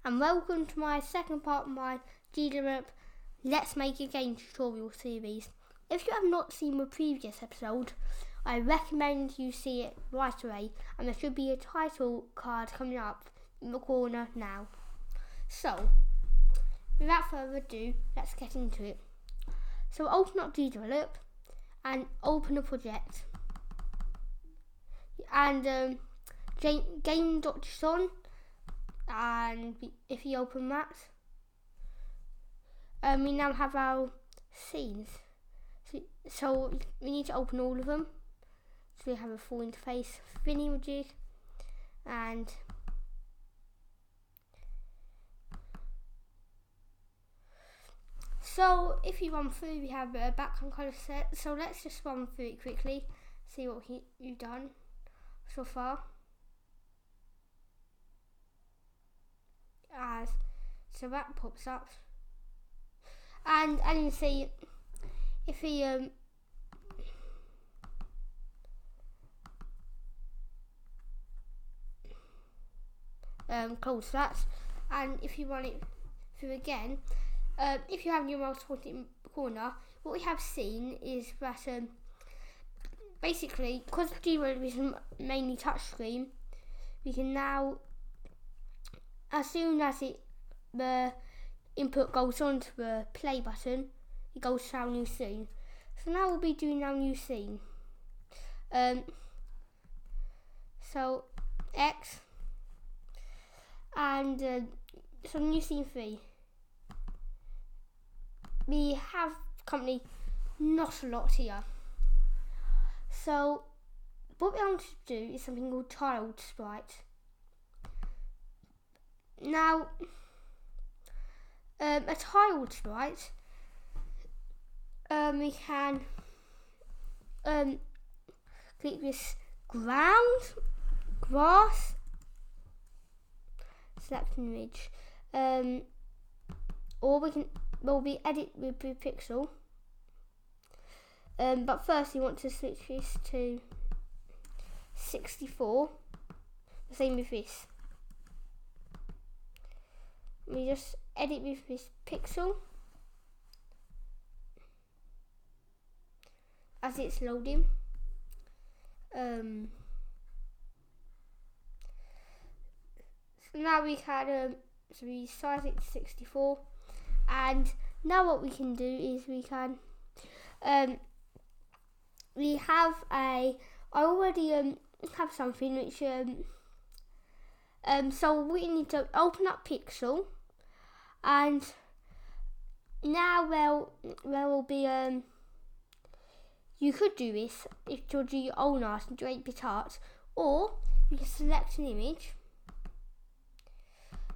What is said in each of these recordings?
and welcome to my second part of my Gdevelop Let's Make a Game tutorial series. If you have not seen my previous episode, I recommend you see it right away, and there should be a title card coming up in the corner now. So, without further ado, let's get into it. So open up Gdevelop and open a project. And game.json, and if you open that, we now have our scenes. So we need to open all of them. So we have a full interface, thin images, and so if you run through, we have a background colour set. So let's just run through it quickly, see what you've done so far. So that pops up, and you see if we close that, and if you run it through again, if you have your mouse pointed in the corner, what we have seen is that basically, because Gdevelop is mainly touchscreen, we can now, as soon as the input goes onto the play button, it goes to our new scene. So now we'll be doing our new scene. So X, and so new scene 3. We have currently not a lot here. So what we want to do is something called tiled sprite. Now, a tiled sprite, we can click this ground, grass, select an image, or we'll be edit with pixel. But first you want to switch this to 64, the same with this. We just edit with this pixel as it's loading. So now we can so we size it to 64, and now what we can do is we can we have I already have something which so we need to open up Pixel, and now there will be you could do this if you do your own art and do 8-bit art, or you can select an image.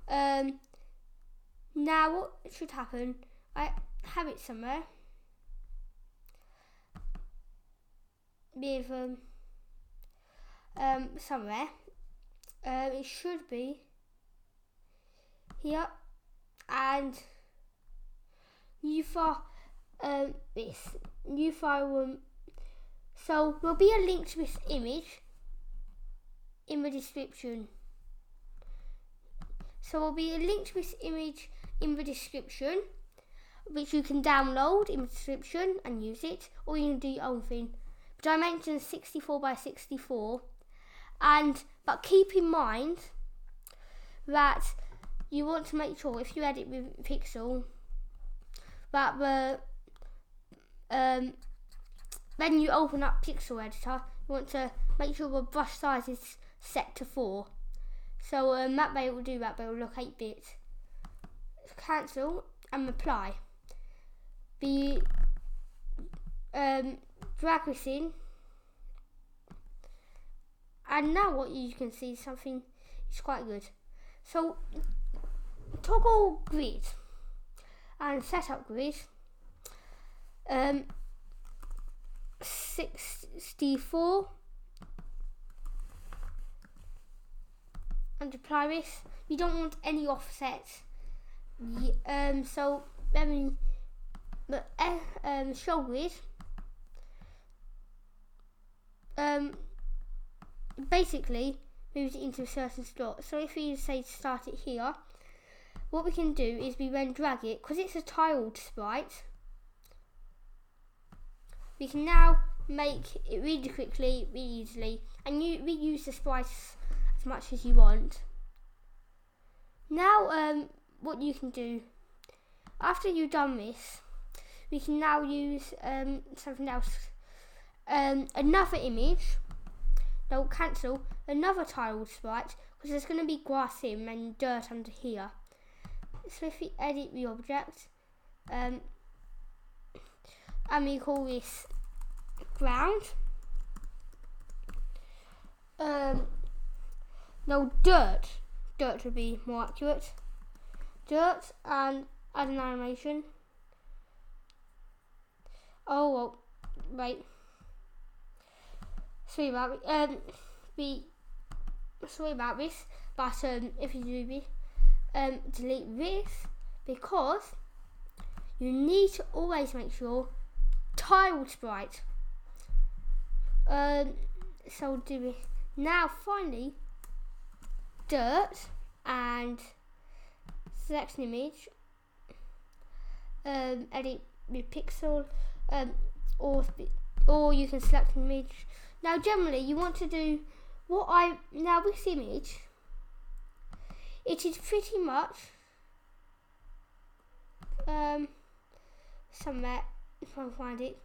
Now what should happen, I have it somewhere with somewhere, it should be here, and new file, this new file, so there'll be a link to this image in the description. So there'll be a link to this image in the description, which you can download in the description and use it, or you can do your own thing. But I mentioned 64 by 64, but keep in mind that you want to make sure, if you edit with pixel, that when you open up Pixel Editor, you want to make sure the brush size is set to 4. So that way it will do that, but it will look 8-bit. Cancel and apply. Drag this in, and now what you can see is something is quite good. So toggle grid and set up grid 64, and apply this. You don't want any offset. So show grid basically moves it into a certain slot. So if you say start it here, what we can do is we then drag it, because it's a tiled sprite. We can now make it really quickly, really easily, and you reuse the sprites as much as you want. Now, what you can do after you've done this, we can now use something else. Another image. Now cancel another tiled sprite, because there's going to be grass in and dirt under here. So if we edit the object, and we call this ground. No, dirt would be more accurate. Dirt, and add an animation. Oh well, wait. Sorry about this, but if you do this, delete this, because you need to always make sure tiled sprite. So do it now. Finally, dirt, and select an image. Edit the pixel, or you can select an image. Now, generally, you want to do this image. It is pretty much somewhere, if I can find it.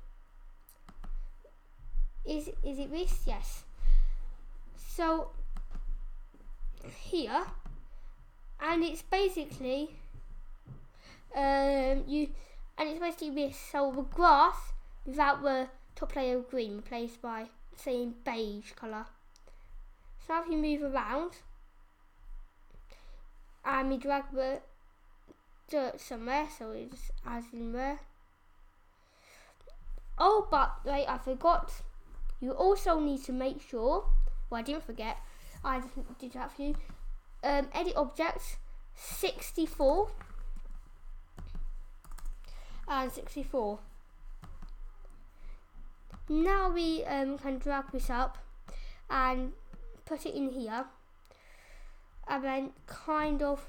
Is it this? Yes. So here, and it's basically this. So the grass without the top layer of green, replaced by, say, beige colour. So now if you move around and we drag the dirt somewhere, so it just adds in there. Oh, but wait, I forgot. You also need to make sure, well, I didn't forget, I just did that for you. Edit objects 64 and 64. Now we can drag this up and put it in here, and then kind of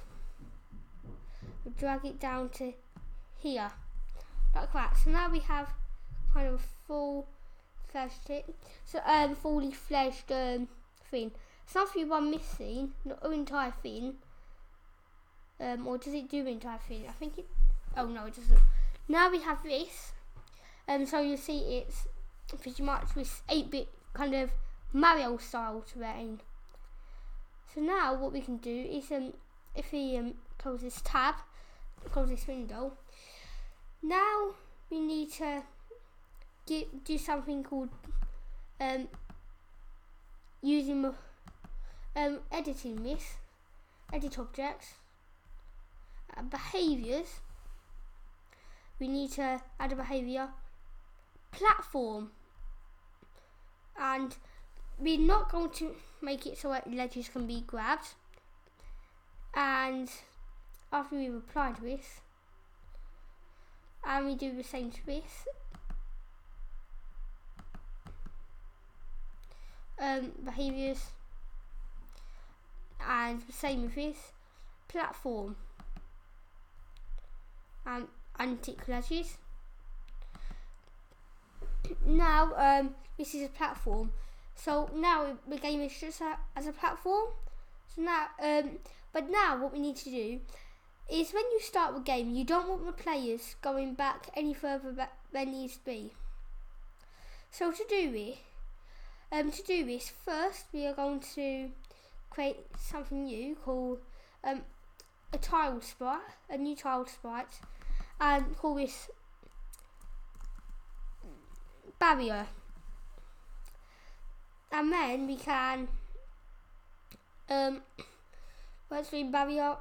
drag it down to here, like that. So now we have kind of fully fledged thing. So if you one missing, not an entire thing, or does it do the entire thing? I think it. Oh no, it doesn't. Now we have this, so you see it's pretty much this 8-bit kind of Mario style terrain. So now what we can do is, if we close this tab, close this window, now we need to do something called using editing this, edit objects, behaviours. We need to add a behaviour platform, and we're not going to make it so that ledges can be grabbed. And after we've applied this, and we do the same to this, behaviours, and the same with this platform, and anti ledges. Now this is a platform, so now the game is just as a platform. So now, but now what we need to do is, when you start the game, you don't want the players going back any further than needs to be. So to do this, first we are going to create something new called a new tiled sprite, and call this barrier. And then we can once we barrier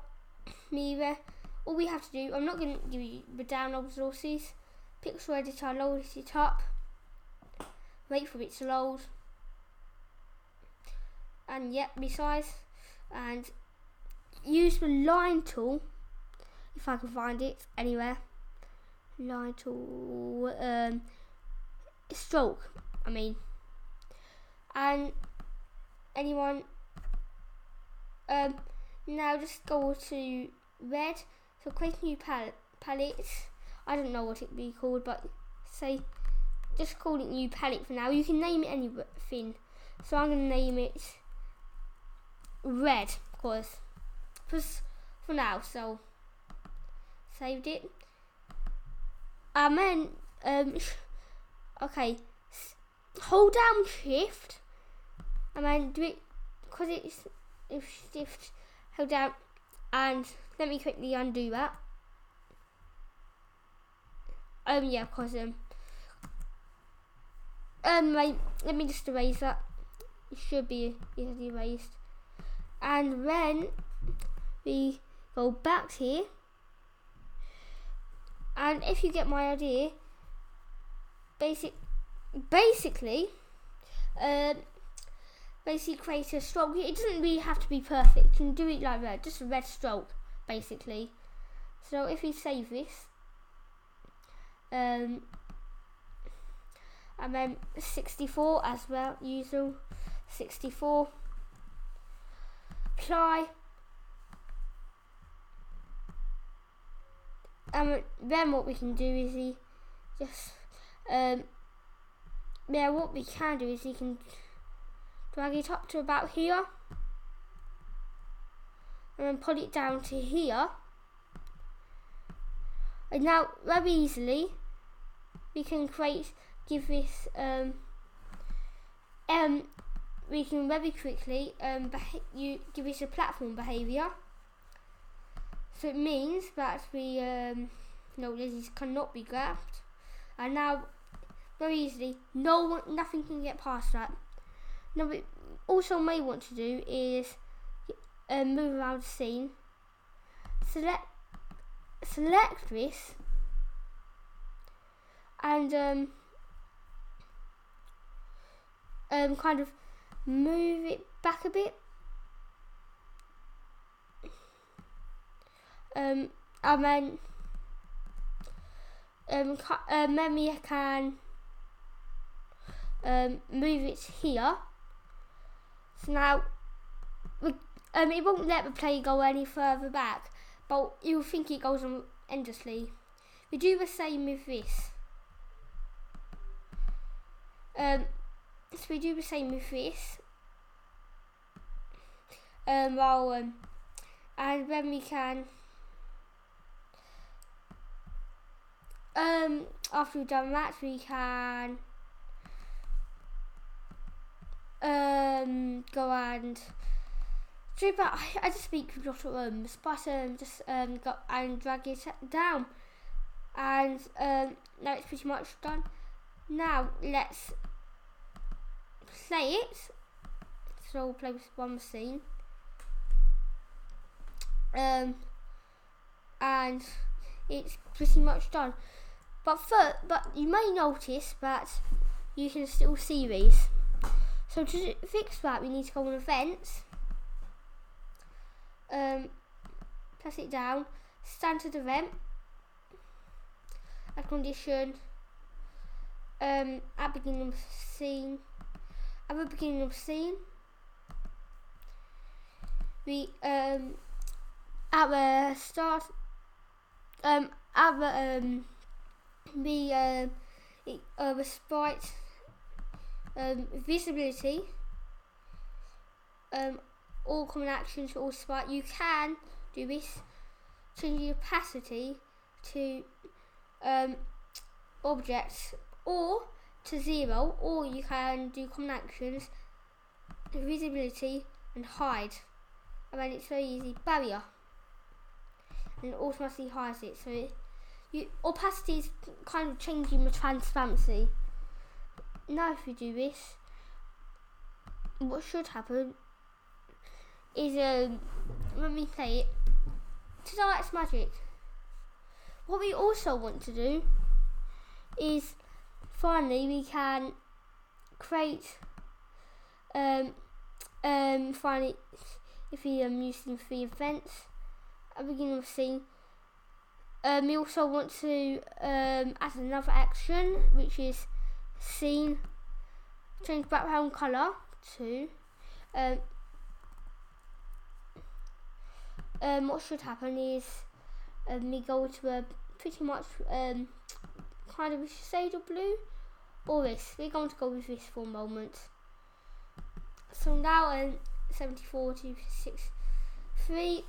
mirror, all we have to do, I'm not going to give you the download resources, pixel editor, load it up, wait for it to load, and resize, and use the line tool, if I can find it anywhere. Line tool, stroke, and anyone, now just go to red. So create a new palette. I don't know what it'd be called, but say just call it new palette for now. You can name it anything. So I'm gonna name it red, of course, for now. So saved it. And then okay, hold down shift and then do it because it's shift hold down, and let me quickly undo that. Yeah, because wait, let me just erase that. It should be easily erased. And then we go back here, and if you get my idea, basically create a stroke. It doesn't really have to be perfect. You can do it like that, just a red stroke, basically. So if we save this, and then 64 as well, usual 64. Apply, and then what we can do is what we can do is you can drag it up to about here and then pull it down to here, and now very easily we can give this we can very quickly you give it a platform behavior. So it means that we this cannot be grabbed, and now very easily nothing can get past that. Now we also may want to do is move around the scene. Select this and kind of move it back a bit. And then we can move it here. So now it won't let the player go any further back, but you'll think it goes on endlessly. We do the same with this. So we do the same with this. And then we can after we've done that, we can go and do that. I just speak with a lot of but just go and drag it down, and now it's pretty much done. Now let's play it. So we'll play with one scene, and it's pretty much done. But you may notice that you can still see these. So to fix that, we need to go on events, press it down, standard event, add condition, at beginning of scene. At the beginning of scene, we at the start, the sprite visibility, all common actions for all sprite. You can do this, change the opacity to objects or to 0, or you can do common actions, visibility and hide, and then it's very easy, barrier, and it automatically hides it. So opacity is kind of changing the transparency. Now if we do this, what should happen is when we play it, ta-da, it's magic. What we also want to do is finally we can create finally, if we using 3 events at the beginning of the scene, we also want to add another action, which is scene, change background colour to what should happen is we go to a pretty much kind of a shade of blue, or this. We're going to go with this for a moment. So now 74 to 63.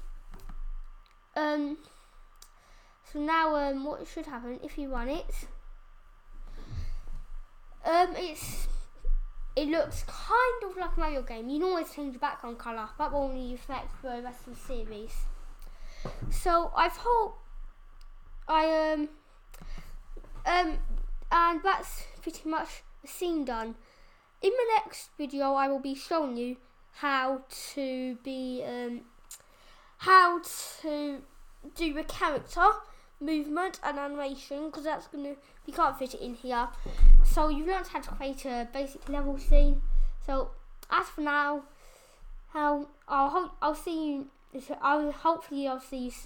So now what should happen if you run it? It looks kind of like a Mario game. You can always change the background colour. That will only affect for the rest of the series. So I hope and that's pretty much the scene done. In the next video, I will be showing you how to do the character movement and animation, because we can't fit it in here. So you've learned how to create a basic level scene. So as for now, hopefully I'll see you soon.